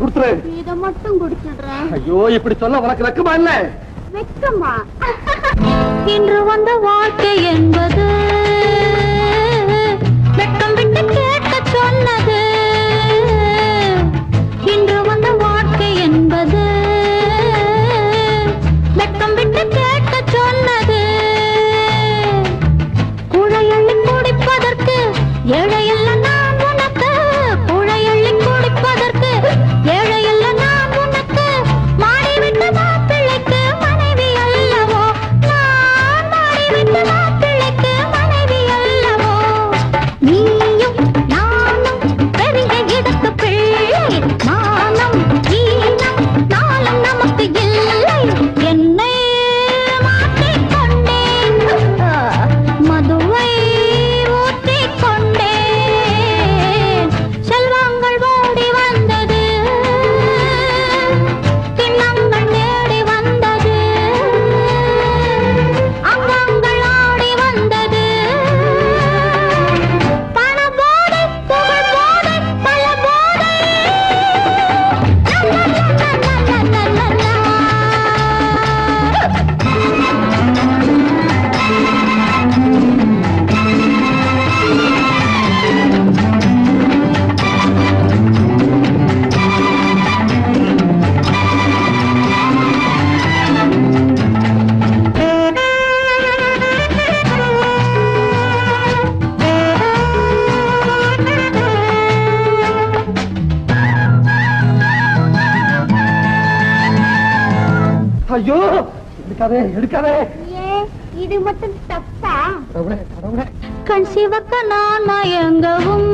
கொடுத்துரு. இதை மட்டும் குடிச்சிடுறேன். ஐயோ, இப்படி சொல்ல உனக்கு வெக்கமா இல்ல? வெக்கமா? இன்று வந்த வாழ்க்கை என்பது வெட்கம் விட்டு கேட்க சொன்னது. இன்று வந்த வாழ்க்கை என்பது வெட்கம் விட்டு கேட்க சொன்னது. குழையள்ளி குடிப்பதற்கு ஏழையல்ல நான் உனக்கு. குழையள்ளி குடிப்பதற்கு ஏழையல்ல நான் உனக்கு. மாறிவிட்டு மாப்பிள்ளைக்கு மனைவி அல்லவோ நான். மாறிவிட்டு மாப்பிள்ளைக்கு மனைவி அல்லவோ. நீயும் நானும் பெரிய இடத்து பிள்ளை. மானம் ஈனம் நாளும் நமக்கு இல்லை. என்னை மாற்றிக்கொண்டேன், மதுவை ஊற்றிக் கொண்டேன். செல்வங்கள் ஓடி வந்தது, கிண்ணங்கள் தேடி வந்தது, அங்கங்கள் ஆடி வந்தது. பணபோதை, புகழ்போதை, பல போதை. ஐயோ, எடுக்காதே எடுக்காதே. ஏன் இது மட்டும் தப்பா? கடவுளே கடவுளே. கண் சிவக்க நான் மயங்கவும்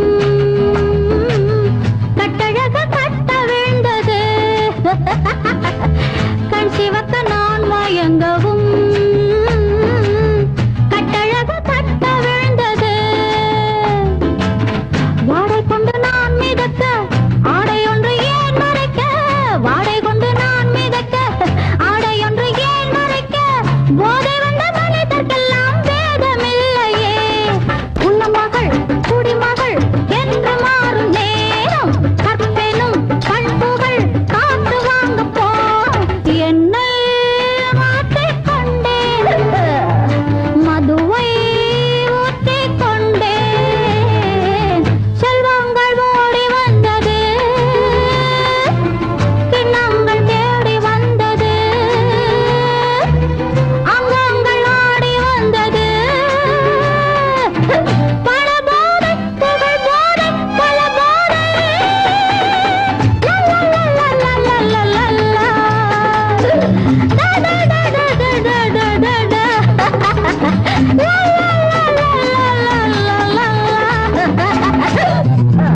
கட்டழக கட்ட வேண்டது. கண் சிவக்க நான் மயங்கவும்